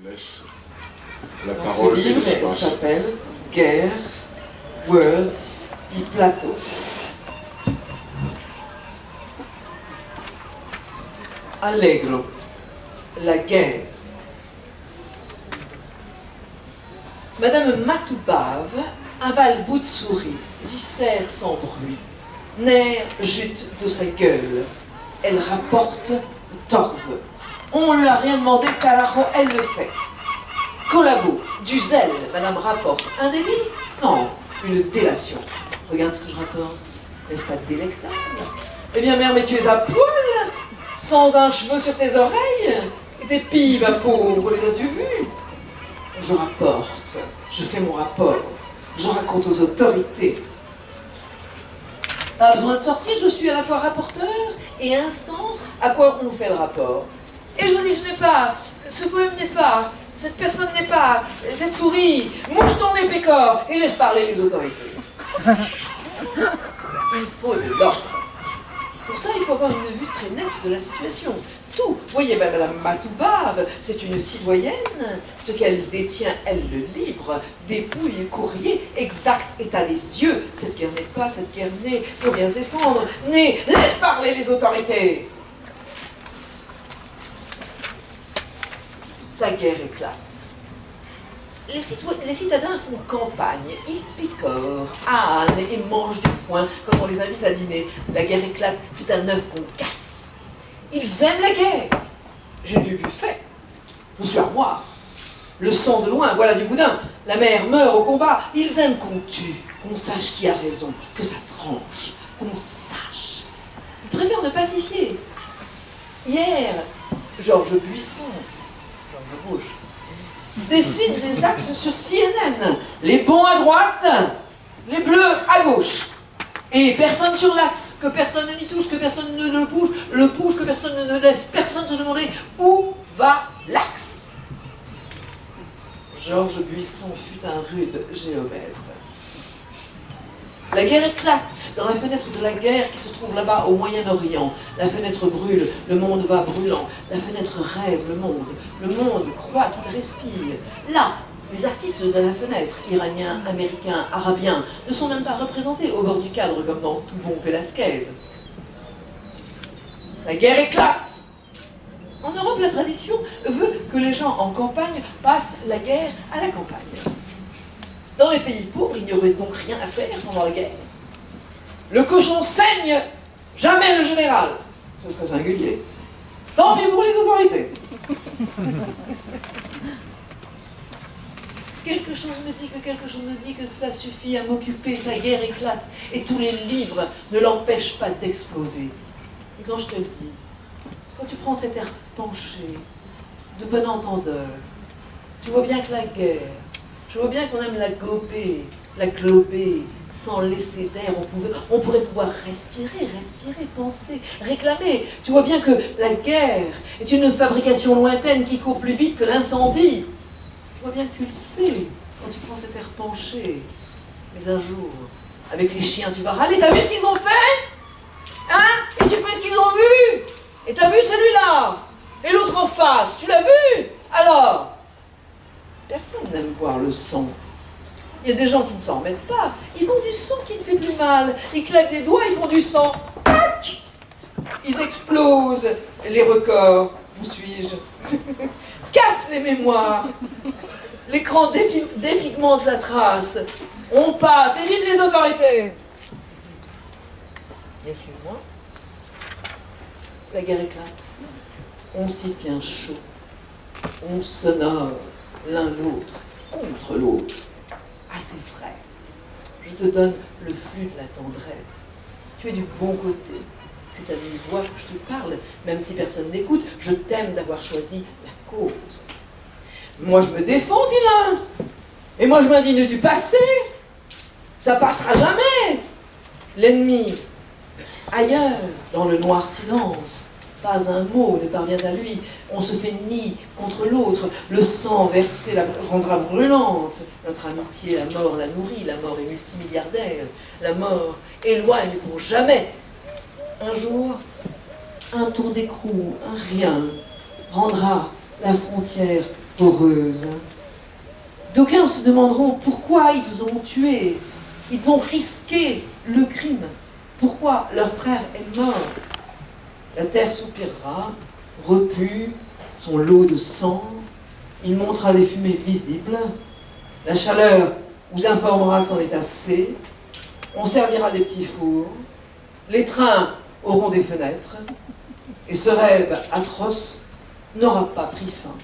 laisse la Donc, parole ce et livre l'espace. s'appelle Guerre, Words et Plateau. Allegro, la guerre. Madame Matoubave avale bout de souris, viscère sans bruit. Nerf jute de sa gueule. Elle rapporte torve. On lui a rien demandé, carajo, elle le fait. Collabo, du zèle, madame rapporte. Un délit? Non, une délation. Regarde ce que je rapporte. N'est-ce pas délectable? Eh bien, mère, mais tu es à poil, sans un cheveu sur tes oreilles. Et tes pilles, ma pauvre, les as-tu vues? Je rapporte, je fais mon rapport, je raconte aux autorités. Pas besoin de sortir, je suis à la fois rapporteur et instance à quoi on fait le rapport. Et je vous dis que je n'ai pas, ce poème n'est pas, cette personne n'est pas, cette souris, mouche ton épée corps et laisse parler les autorités. Il faut de l'ordre. Pour ça, il faut avoir une vue très nette de la situation. Tout. Vous voyez, madame Matoubave, c'est une citoyenne. Ce qu'elle détient, elle le livre. Dépouille, courrier, exact état des yeux. Cette guerre n'est pas, cette guerre n'est. Faut bien se défendre. Né, laisse parler les autorités. Sa guerre éclate. Les citadins font campagne, ils picorent, ânent et mangent du foin quand on les invite à dîner. La guerre éclate, c'est un œuf qu'on casse. Ils aiment la guerre. J'ai du buffet. Je suis armoire. Le sang de loin, voilà du boudin. La mère meurt au combat. Ils aiment qu'on tue, qu'on sache qui a raison, que ça tranche, qu'on sache. Ils préfèrent ne pacifier. Hier, Georges Buisson, Georges Rouge, dessine des axes sur CNN. Les bons à droite, les bleus à gauche. Et personne sur l'axe, que personne n'y touche, que personne ne le bouge, que personne ne laisse personne se demander où va l'axe. Georges Buisson fut un rude géomètre. La guerre éclate dans la fenêtre de la guerre qui se trouve là-bas au Moyen-Orient. La fenêtre brûle, le monde va brûlant. La fenêtre rêve le monde croit qu'il respire. Là, les artistes de la fenêtre, iraniens, américains, arabiens, ne sont même pas représentés au bord du cadre comme dans tout bon Velasquez. Sa guerre éclate. En Europe, la tradition veut que les gens en campagne passent la guerre à la campagne. Dans les pays pauvres, il n'y aurait donc rien à faire pendant la guerre. Le cochon saigne, jamais le général. Ce serait singulier. Tant pis pour les autorités. Quelque chose me dit que ça suffit à m'occuper, sa guerre éclate, et tous les livres ne l'empêchent pas d'exploser. Et quand je te le dis, quand tu prends cet air penché, de bon entendeur, tu vois bien que la guerre, je vois bien qu'on aime la gober, la glober, sans laisser d'air, on pourrait pouvoir respirer, penser, réclamer. Tu vois bien que la guerre est une fabrication lointaine qui court plus vite que l'incendie. Je vois bien que tu le sais, quand tu prends cet air penché. Mais un jour, avec les chiens, tu vas râler. T'as vu ce qu'ils ont fait? Hein? Et tu fais ce qu'ils ont vu? Et t'as vu celui-là? Et l'autre en face, tu l'as vu? Alors, personne n'aime voir le sang. Il y a des gens qui ne s'en remettent pas. Ils font du sang qui ne fait plus mal. Ils claquent des doigts, ils font du sang. Tac! Ils explosent les records. Où suis-je? Cassent les mémoires. L'écran dépigmente la trace. On passe. Et vive les autorités. Et suis-moi. La guerre éclate. On s'y tient chaud. On s'honore l'un l'autre contre l'autre. Assez frais. Je te donne le flux de la tendresse. Tu es du bon côté. C'est à vive voix que je te parle, même si personne n'écoute. Je t'aime d'avoir choisi la cause. Moi je me défends, dis l'un. Et moi je m'indigne du passé. Ça passera jamais. L'ennemi, ailleurs, dans le noir silence. Pas un mot ne parvient à lui. On se fait nid contre l'autre. Le sang versé la rendra brûlante. Notre amitié, la mort la nourrit. La mort est multimilliardaire. La mort éloigne pour jamais. Un jour, un tour d'écrou, un rien, rendra la frontière poreuse. D'aucuns se demanderont pourquoi ils ont tué, ils ont risqué le crime, pourquoi leur frère est mort. La terre soupirera, repue son lot de sang, il montrera des fumées visibles, la chaleur vous informera que c'en est assez, on servira des petits fours, les trains auront des fenêtres, et ce rêve atroce n'aura pas pris fin.